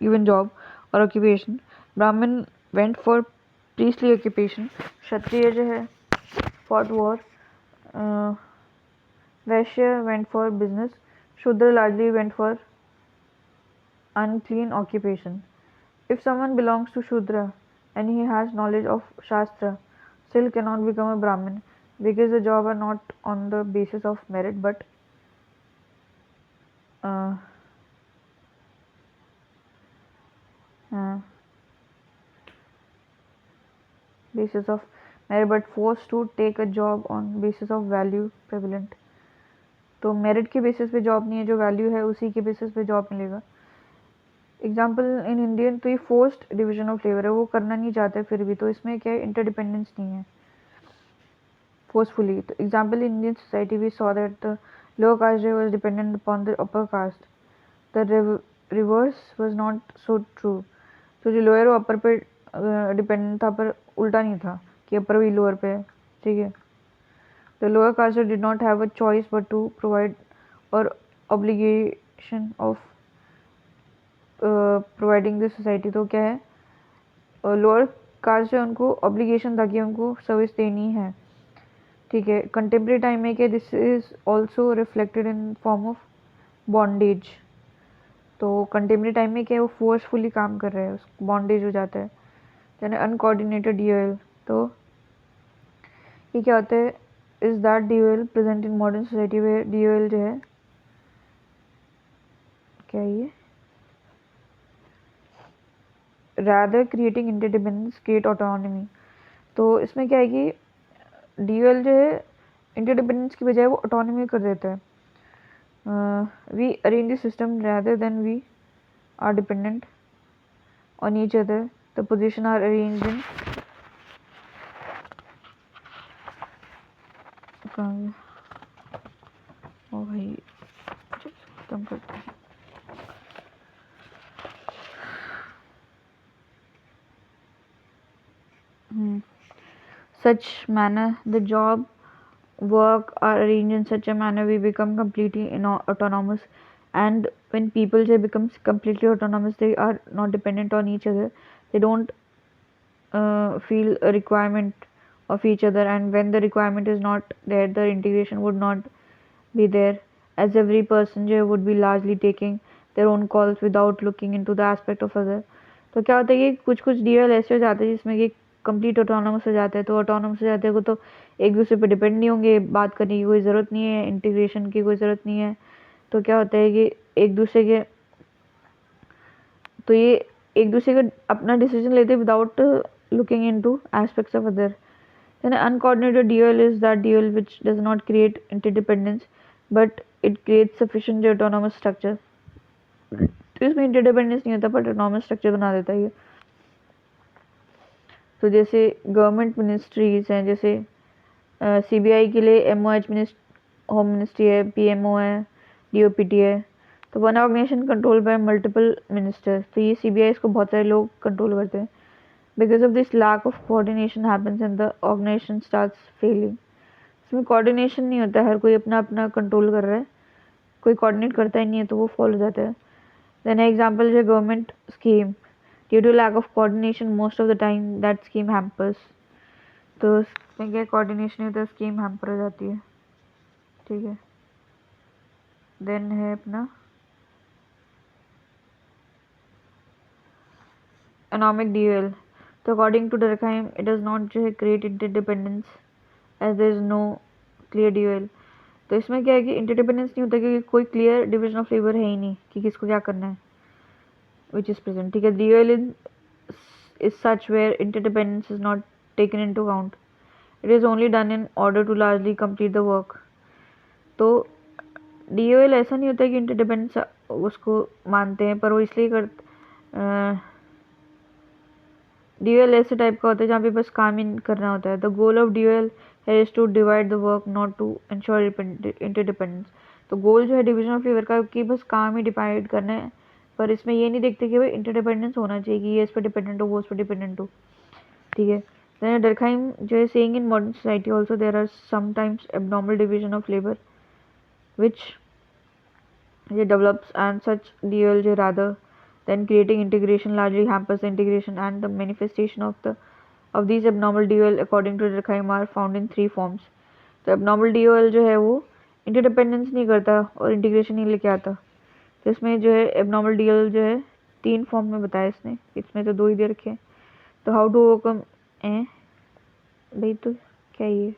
given job और occupation. Brahmin went for priestly occupation, Kshatriya जो है fought war, Vaishya went for business, Shudra largely went for unclean occupation. If someone belongs to Shudra and he has knowledge of Shastra, still cannot become a Brahmin, because the job are not on the basis of merit but basis of merit, but forced to take a job on basis of value prevalent. तो merit के basis पे job नहीं है, जो value है उसी के basis पे जॉब मिलेगा. एग्जाम्पल इन इंडियन, तो ये फोर्स्ड डिवीजन ऑफ लेबर है, वो करना नहीं चाहते फिर भी, तो इसमें क्या है, इंटरडिपेंडेंस नहीं है forcefully. तो example in Indian society we saw that the lower caste was dependent upon the upper caste, the reverse was not so true. तो जो लोअर वो अपर पे डिपेंडेंट था, पर उल्टा नहीं था कि अपर भी लोअर पे है. ठीक है. The lower caste did not have a choice but to provide और obligation of providing the society. तो क्या है, लोअर कास्ट जो उनको ऑब्लिगेशन था कि उनको सर्विस देनी है. ठीक है. कंटेम्प्रेरी टाइम में क्या, this is also reflected in form of bondage. तो कंटेम्प्रेरी टाइम में क्या, वो फोर्सफुली काम कर रहे हैं, बॉन्डेज हो जाता है. यानी अनकोऑर्डिनेटेड ड्यूअल, तो ये क्या होता है, is that dual present in modern society में. ड्यूअल जो है क्या, ये rather creating interdependence create autonomy. तो इसमें क्या है कि ड्यूअल जो है इंटरडिपेंडेंस की बजाय वो ऑटोनॉमी कर देता है. We arrange the system rather than we are dependent on each other. The position are arranged in ओ भाई खत्म करते हैं. Such manner the job work are arranged in such a manner we become completely autonomous, and when people say becomes completely autonomous, they are not dependent on each other, they don't feel a requirement of each other, and when the requirement is not there, the integration would not be there, as every person जो would be largely taking their own calls without looking into the aspect of other. तो क्या होता है कि कुछ कुछ DL ऐसे हो जाते हैं जिसमें कि कंप्लीट ऑटोनॉमस हो जाता है. तो ऑटोनॉमस हो जाते हैं तो एक दूसरे पर डिपेंड नहीं होंगे, बात करने की कोई ज़रूरत नहीं है, इंटीग्रेशन की कोई ज़रूरत नहीं है. तो क्या होता है कि एक दूसरे के, तो ये एक दूसरे का अपना डिसीजन लेते without looking into aspects of other. Then an uncoordinated duel is that duel which does not create interdependence, but it creates sufficient autonomous structure. तो इसमें इंटरडिपेंडेंस नहीं होता बट ऑटोनॉमस स्ट्रक्चर बना देता है ये। तो जैसे गवर्नमेंट मिनिस्ट्रीज हैं, जैसे सीबीआई के लिए एमओएच होम मिनिस्ट्री है, पीएमओ है, डीओपीटी है। तो one organization control by multiple ministers, तो ये सीबीआई इसको बहुत सारे लोग कंट्रोल करते हैं। Because of this lack of coordination happens and the organization starts failing. इसमें कोऑर्डिनेशन नहीं होता, हर कोई अपना अपना कंट्रोल कर रहा है, कोई कोऑर्डिनेट करता ही नहीं है तो वो फॉल हो जाता है। देन एग्जांपल जो government scheme, due to lack of coordination most of the time that scheme hampers. तो इसमें क्या कोऑर्डिनेशन होता है, स्कीम हैम्पर हो जाती है, ठीक है। देन है अपना economic duel। तो according to Durkheim it does not जो है create interdependence as there is no clear duel. तो इसमें क्या है कि इंटरडिपेंडेंस नहीं होता क्योंकि कोई क्लियर डिवीजन ऑफ लेबर है ही नहीं कि किसको क्या करना है, विच इज प्रेजेंट, ठीक है। Dual is such where interdependence is not taken into account, it is only done in order to largely complete the work. तो ड्यूएल ऐसा नहीं होता कि इंटरडिपेंडेंस उसको मानते हैं, पर वो इसलिए कर ड्यूएल ऐसे टाइप का होता है जहाँ पे बस काम ही करना होता है। The goal of dual has to divide the work not to ensure interdependence. तो गोल जो है डिवीजन ऑफ लेबर का कि बस काम ही डिवाइड करना है, पर इसमें ये नहीं देखते कि भाई इंटरडिपेंडेंस होना चाहिए कि ये इस पर डिपेंडेंट हो, वो उस पर डिपेंडेंट हो, ठीक है। देन डरकहाइम जो है saying in modern society also there are sometimes abnormal division of labour which develops, and such dual rather than creating integration largely hampers the integration, and the manifestation of these abnormal dual according to Durkheim are found in three forms। तो abnormal dual जो है वो interdependence नहीं करता और integration नहीं लेके आता। तो इसमें जो है abnormal dual जो है तीन फॉर्म में बताया इसने, इसमें तो दो ही दे रखे हैं। तो हाउ टू ओवरकम भाई तो क्या ये,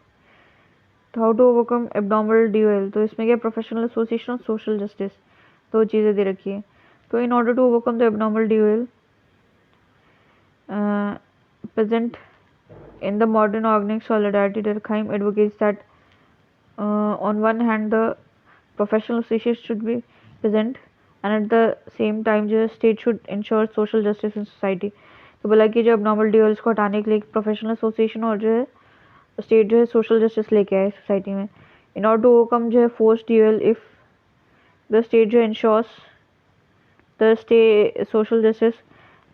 तो how to overcome abnormal dual, तो इसमें क्या प्रोफेशनल एसोसिएशन और सोशल जस्टिस दो चीज़ें दे रखी है। तो in order to overcome the abnormal dual present in the modern organic solidarity, Durkheim advocates that on one hand the professional associations should be present and at the same time जो state should ensure social justice in society। तो बोला कि जो abnormal duels को हटाने के लिए professional association और जो है स्टेट जो है सोशल जस्टिस लेके आए सोसाइटी में। इन ऑर्डर टू ओवरकम जो है force duel, if the state जो ensures the stay social justice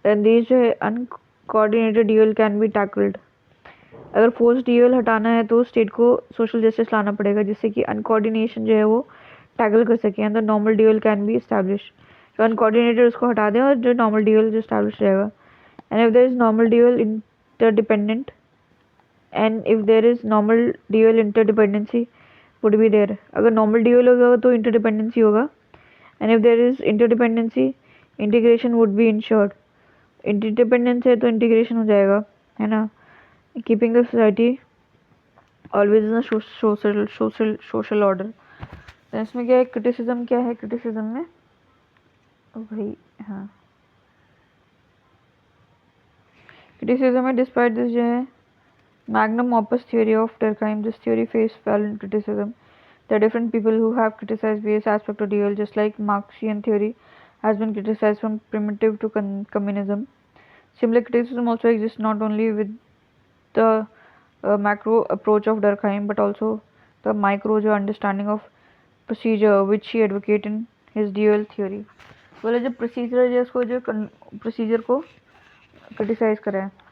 then these जो है uncoordinated duel can be tackled. अगर फोर्स ड्यूएल हटाना है तो स्टेट को सोशल जस्टिस लाना पड़ेगा जिससे कि अनकोऑर्डिनेशन जो है वो टैकल कर सके and the normal dual can be establish. तो अनकोऑर्डिनेटेड उसको हटा दें और जो नॉर्मल ड्यूएल जो एस्टैब्लिश रहेगा। And if there is normal dual interdependent and if there is normal dual interdependency would be there। अगर normal dual होगा तो interdependency होगा, and if there is interdependency integration would be ensured। interdependence है तो integration हो जाएगा, है ना। keeping the society always in a social order। तो इसमें क्या है, criticism क्या है, criticism में भाई हाँ criticism में despite this जो है magnum opus theory of Durkheim, this theory faced violent criticism। There are different people who have criticized various aspects of dual, just like Marxian theory has been criticized from primitive to communism। Similar criticism also exists not only with the macro approach of Durkheim but also the micro जो understanding of procedure which he advocate in his dual theory। बोले जो procedure है उसको जो procedure को criticize करा है।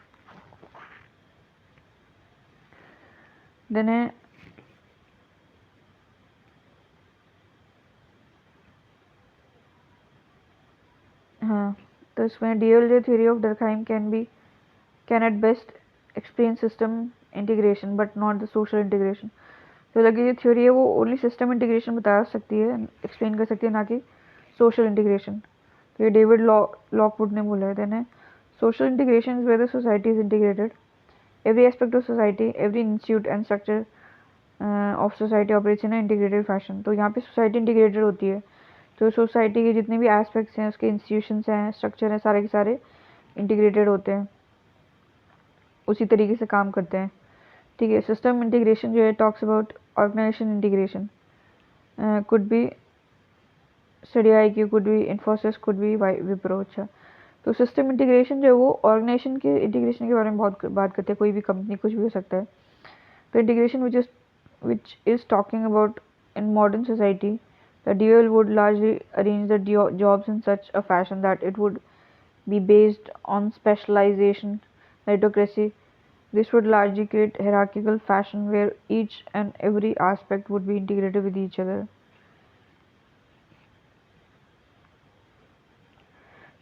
Then है हाँ, तो इसमें ड्यूअल जो theory of Durkheim can at best explain system integration but not the social integration. तो लगी जो थ्योरी है वो ओनली सिस्टम इंटीग्रेशन बता सकती है, एक्सप्लेन कर सकती है, ना कि सोशल इंटीग्रेशन। तो ये डेविड लॉकवुड ने बोला है। देन है social integration is where the society is integrated, every aspect of society, every institute and structure of society operates in an integrated fashion। तो यहाँ पे सोसाइटी इंटीग्रेटेड होती है, तो सोसाइटी के जितने भी एस्पेक्ट्स हैं, उसके इंस्टीट्यूशंस हैं, स्ट्रक्चर हैं, सारे के सारे इंटीग्रेटेड होते हैं, उसी तरीके से काम करते हैं, ठीक है। सिस्टम इंटीग्रेशन जो है talks about organization integration, could be study IQ, could be Infosys, could be Wipro. अच्छा, तो सिस्टम इंटीग्रेशन जो है वो ऑर्गेनाइजेशन के इंटीग्रेशन के बारे में बहुत बात करते हैं, कोई भी कंपनी कुछ भी हो सकता है। तो integration which is talking about in modern society, the DOL would largely arrange the jobs in such a fashion that it would be based on specialization, meritocracy. This would largely create hierarchical fashion where each and every aspect would be integrated with each other.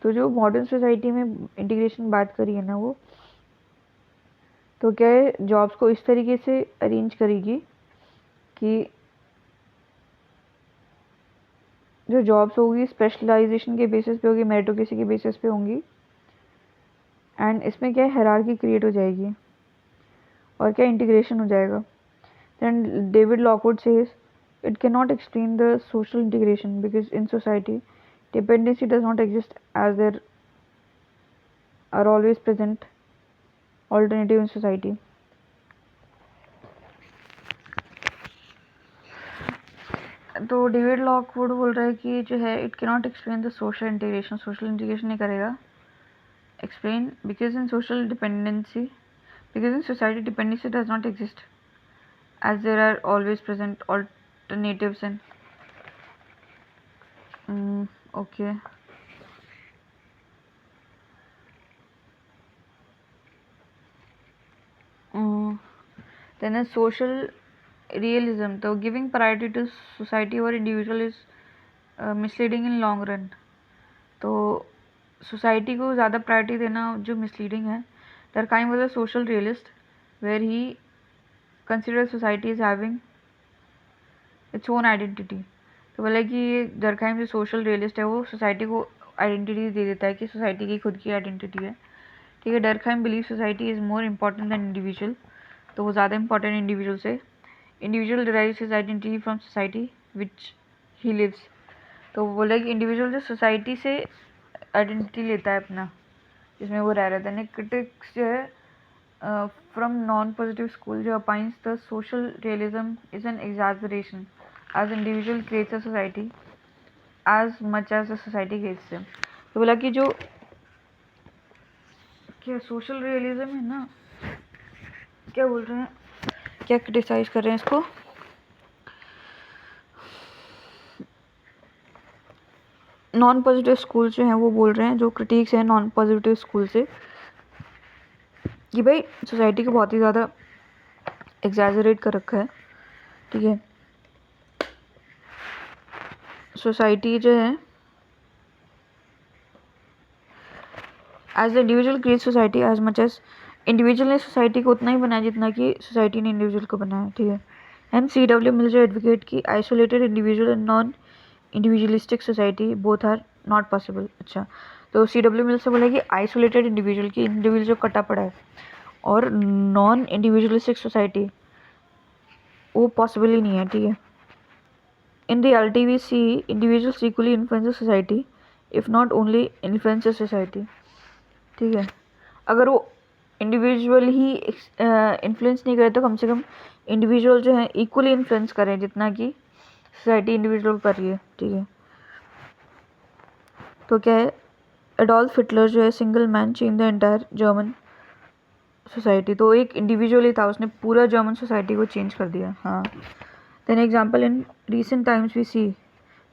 तो जो modern society में integration बात करी है ना, वो तो क्या है, जॉब्स को इस तरीके से अरेंज करेगी कि जो जॉब्स होगी स्पेशलाइजेशन के बेसिस पे होगी, मेरिटोक्रेसी के बेसिस पे होंगी, एंड इसमें क्या है, हायरार्की क्रिएट हो जाएगी और क्या इंटीग्रेशन हो जाएगा। Then David Lockwood says it can not explain the social integration because in society dependency does not exist as there are always present alternative in society. तो डेविड लॉकवुड बोल रहा है कि जो है it can not explain the social integration, social integration नहीं करेगा explain, because in social dependency, because in society dependency does not exist as there are always present alternatives in okay. Then a social realism, तो giving priority to society or individual is misleading in long run. तो society को ज़्यादा priority देना जो misleading है। Durkheim was a social realist where he consider society is having its own identity. तो बोला कि ये दरकाइम जो सोशल रियलिस्ट है वो सोसाइटी को आइडेंटिटी दे देता है कि सोसाइटी की खुद की आइडेंटिटी है, ठीक है। Durkheim believe society is more important than individual, तो वो ज़्यादा इंपॉर्टेंट इंडिविजुअल से। Individual derives his identity from society which he lives. तो वो बोला कि इंडिविजुअल जो सोसाइटी से आइडेंटिटी लेता है अपना, जिसमें वो रह रहा था। क्रिटिक्स जो है फ्रॉम नॉन पॉजिटिव स्कूल जो opines the social realism is an exaggeration as individual creates a society as much as the society creates them. तो बोला कि जो क्या सोशल रियलिज्म है ना, क्या बोल रहे हैं, क्या क्रिटिसाइज कर रहे हैं इसको, नॉन पॉजिटिव स्कूल जो हैं वो बोल रहे हैं, जो क्रिटिक्स हैं नॉन पॉजिटिव स्कूल से, कि भाई सोसाइटी को बहुत ही ज़्यादा एग्जैजरेट कर रखा है, ठीक है। सोसाइटी जो है as the individual create society as much as individual ने सोसाइटी को उतना ही बनाया जितना कि सोसाइटी ने इंडिविजुअल को बनाया, ठीक है। एंड CW मिल्स जो एडवोकेट की isolated individual and non individualistic society both are not possible. अच्छा, तो CW मिल्स से बोला कि आइसोलेटेड इंडिविजुअल की इंडिविजुअल जो कटा पड़ा है और नॉन इंडिविजुअलिस्टिक सोसाइटी वो पॉसिबल ही नहीं है, ठीक है। In reality we see individuals equally influence society if not only influence society, ठीक है। अगर वो इंडिविजुअल ही इन्फ्लुएंस नहीं करे तो कम से कम इंडिविजुअल जो है इक्वली इन्फ्लुएंस करें जितना कि सोसाइटी इंडिविजुअल कर रही है, ठीक है। तो क्या है, एडोल्फ हिटलर जो है single man change the entire German society, तो एक इंडिविजुअल ही था, उसने पूरा जर्मन सोसाइटी को चेंज कर दिया। हाँ, then example in recent times we see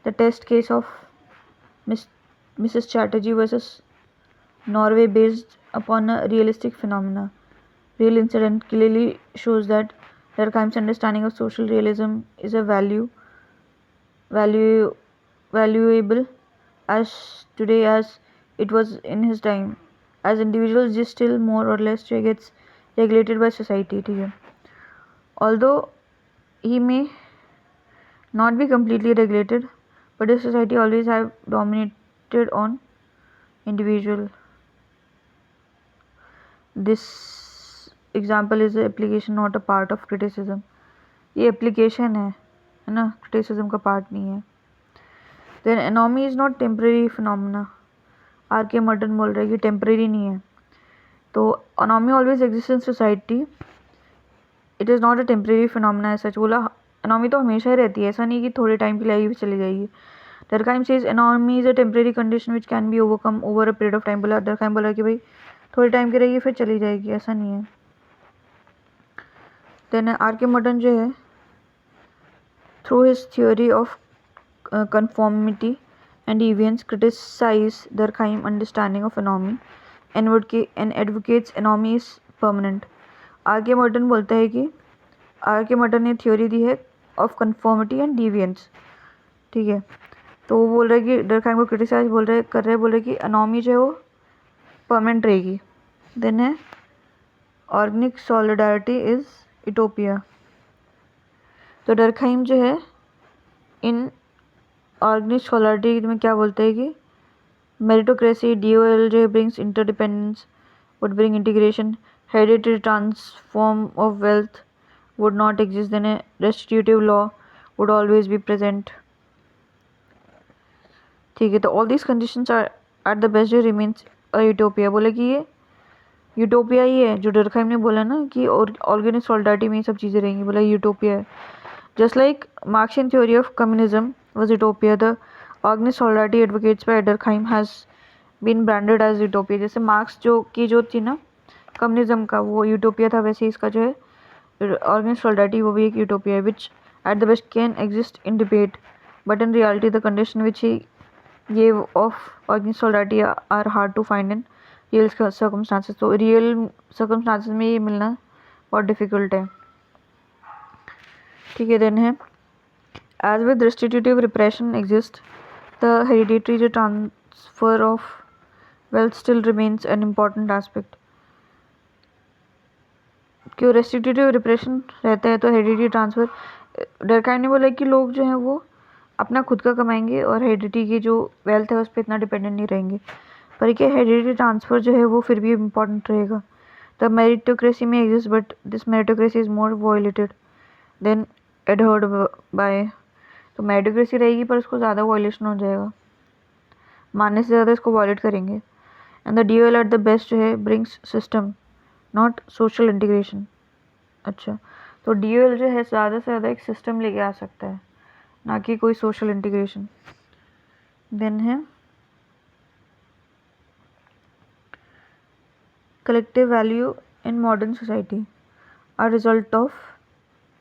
the test case of Mrs Chatterjee versus Norway based upon a realistic phenomena. Real incident clearly shows that Durkheim's understanding of social realism is a valuable as today as it was in his time. As individuals, just still more or less gets regulated by society. ठीक है, although he may not be completely regulated, but his society always have dominated on individual. This example is application not a part of criticism. ये application है ना, criticism का part नहीं है। Then anomie is not temporary phenomena R K Merton बोल रहे हैं कि टेम्परेरी नहीं है। तो anomie always exist in society, it is not a temporary phenomena है सच। बोला अनोमी तो हमेशा ही रहती है, ऐसा नहीं कि थोड़े टाइम के लिए आई भी चली जाएगी। Durkheim says anomie is a temporary condition which can be overcome over a period of time. बोला डरखाइम बोला कि भाई थोड़े टाइम की रहेगी फिर चली जाएगी, ऐसा नहीं है। देन आर के मर्टन जो है through his theory of conformity and deviance criticize Durkheim understanding of anomy and advocates anomy is permanent। R K Merton बोलता है कि आर के मर्टन ने थ्योरी दी है ऑफ कन्फॉर्मिटी एंड डिवियंस, ठीक है। तो वो बोल रहे कि डरखाइम को क्रिटिसाइज बोल रहे कि अनोमी जो है वो परमानेंट रहेगी। देन है ऑर्गेनिक सॉलिडारिटी इज यूटोपिया। तो डरखाइम जो है इन ऑर्गेनिक सॉलिडारिटी में क्या बोलते हैं कि मेरिटोक्रेसी DOL जो brings interdependence would bring integration, hereditary transform of wealth would not exist, then restitutive law would always be present, ठीक है। तो all these conditions are at the best remains a utopia. बोले कि ये utopia ही है जो Durkheim ने बोला ना कि ऑर्गेनिक सॉलिडारिटी में ये सब चीज़ें रहेंगी, बोला यूटोपिया है। Just like Marxian theory of communism was utopia, the organic solidarity advocates by Durkheim has been branded as utopia। जैसे मार्क्स जो थी ना कम्युनिज्म का वो यूटोपिया था, वैसे इसका जो है ऑर्गेनिक सॉलिडारिटी वो भी एक यूटोपिया है which at the best can exist in debate but in reality the condition which he gave of organic solidarity are hard to find in real circumstances। तो रियल circumstances में ये मिलना बहुत difficult है, ठीक है। देन है as with restitutive repression exists, the hereditary transfer of wealth still remains an important aspect। क्यों रेस्टिट्यूटिव रिप्रेशन रहता है तो हेरिडिटी ट्रांसफ़र, डरखाइम ने बोला कि लोग जो हैं वो अपना खुद का कमाएंगे और हेरिडिटी की जो वेल्थ है उस पर इतना डिपेंडेंट नहीं रहेंगे, पर क्या हेरिडिटी ट्रांसफ़र जो है वो फिर भी इम्पॉर्टेंट रहेगा। द मेरिटोक्रेसी में exist but this meritocracy is more violated than adhered by. तो मेरिटोक्रेसी रहेगी पर उसको ज़्यादा वायलेशन हो जाएगा, मानने से ज़्यादा इसको वायलेट करेंगे। And the DOL eight the best जो है brings system not social integration. अच्छा, तो DOL जो है ज़्यादा से ज़्यादा एक सिस्टम लेके आ सकता है, ना कि कोई सोशल इंटीग्रेशन। देन है collective value in modern society are result of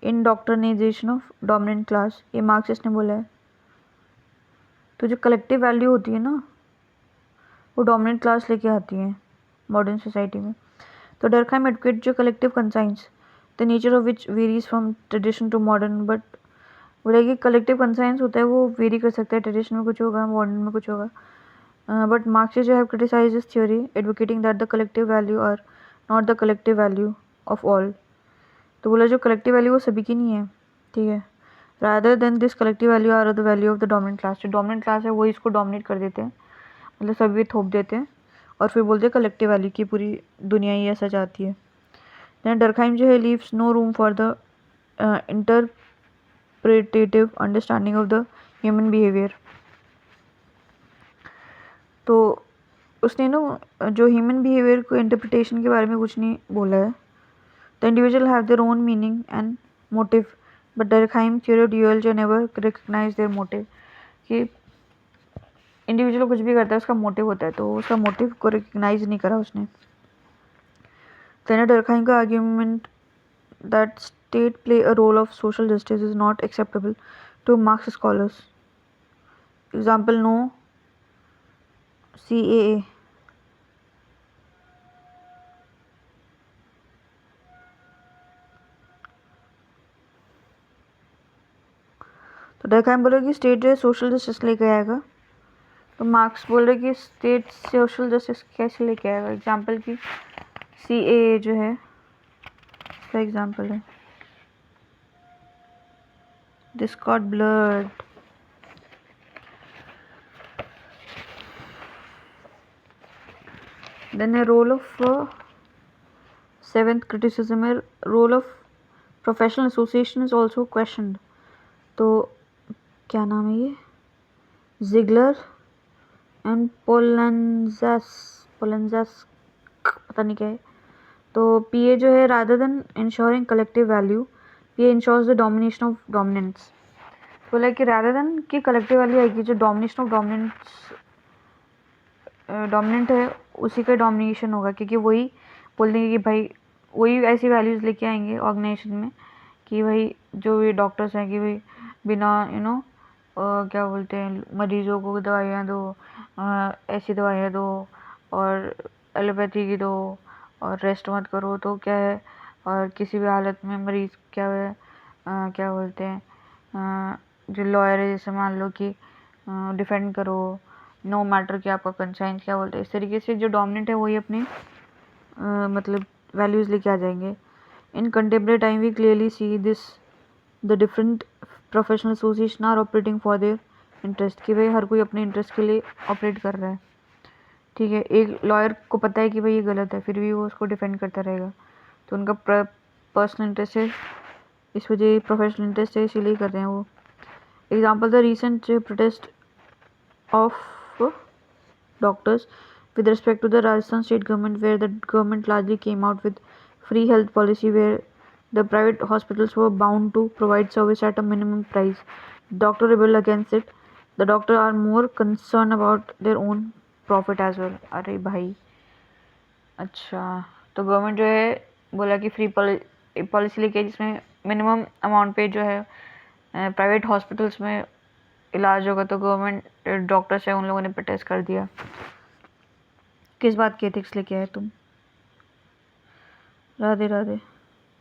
indoctrination of dominant class, ये मार्क्सिस्ट ने बोला है। तो जो कलेक्टिव वैल्यू होती है ना वो डोमिनेंट क्लास लेके आती है मॉडर्न सोसाइटी में। तो डरखाइम एडवोकेट जो collective conscience the nature of which varies from tradition to modern, but बोला कि कलेक्टिव कंसाइंस होता है वो वेरी कर सकता है, ट्रेडिशन में कुछ होगा मॉडर्न में कुछ होगा। बट मार्क्सिस्ट जो have criticized this theory advocating that the collective value are not the collective value of all. तो बोला जो कलेक्टिव वैल्यू वो सभी की नहीं है, ठीक है। Rather than this collective value are the value of the dominant class, जो डोमिनेंट क्लास है वही इसको डोमिनेट कर देते हैं, मतलब सभी थोप देते हैं और फिर बोलते हैं कलेक्टिव वैल्यू की पूरी दुनिया ही ऐसा चाहती है। देन डरखाइम जो है leaves no room for the interpretative understanding of the human behaviour. तो उसने ना जो ह्यूमन बिहेवियर को इंटरप्रिटेशन के बारे में कुछ नहीं बोला है। The individual have their own meaning and motive but Durkheim theory DOL जो नेवर रिकग्नाइज देयर मोटिव, कि इंडिविजुअल कुछ भी करता है उसका मोटिव होता है, तो उसका मोटिव को रिकग्नाइज नहीं करा उसने। देन डरखाइम का argument that state play a role of social justice is not acceptable to Marx scholars. Example no CAA। तो डरखाइम बोल रहे कि स्टेट जो है सोशल जस्टिस लेके आएगा, तो मार्क्स बोल रहे कि स्टेट सोशल जस्टिस कैसे लेके आएगा। एग्जाम्पल की CAA जो है इसका एग्जाम्पल है this got blurred. Then a role of 7th criticism है role of professional association is also questioned. तो क्या नाम है ये जिगलर एंड पोलेंजास पता नहीं क्या है। तो पीए जो है rather than ensuring collective value, PA ensures the domination of dominance. बोला कि रादर देन कि कलेक्टिव वैल्यू आएगी, जो डोमिनेशन ऑफ डोमिनेंट है उसी का डोमिनेशन होगा, क्योंकि वही बोल देंगे कि भाई वही ऐसी वैल्यूज़ लेके आएंगे ऑर्गेनाइजेशन में कि भाई जो ये डॉक्टर्स हैं कि भाई बिना क्या बोलते हैं मरीजों को दवाइयाँ दो, ऐसी दवाइयाँ दो और एलोपैथी की दो और रेस्ट मत करो, तो क्या है, और किसी भी हालत में मरीज़ क्या है क्या बोलते हैं जो लॉयर है जैसे मान लो कि डिफेंड करो, नो मैटर कि आपका कंसाइंस क्या बोलते हैं, इस तरीके से जो डोमिनेंट है वही अपने मतलब वैल्यूज़ लेके आ जाएंगे। In contemporary time we clearly see this the different professional association are operating for their interest, कि भाई हर कोई अपने इंटरेस्ट के लिए ऑपरेट कर रहा है। ठीक है, एक लॉयर को पता है कि भाई ये गलत है, फिर भी वो उसको डिफेंड करता रहेगा, तो उनका पर्सनल इंटरेस्ट है, इस वजह प्रोफेशनल इंटरेस्ट है, इसीलिए कर रहे हैं वो। Example the recent protest of doctors with respect to the Rajasthan state government, where the government largely came out with free health policy where the private hospitals were bound to provide service at a minimum price. Doctor rebelled against it. The doctors are more concerned about their own profit as well. अरे भाई, अच्छा, तो government जो है बोला कि free policy लेके जिसमें मिनिमम अमाउंट पे जो है प्राइवेट हॉस्पिटल्स में इलाज होगा, तो गवर्नमेंट डॉक्टर्स है उन लोगों ने प्रोटेस्ट कर दिया। किस बात की एथिक्स लेके आए तुम? राधे राधे।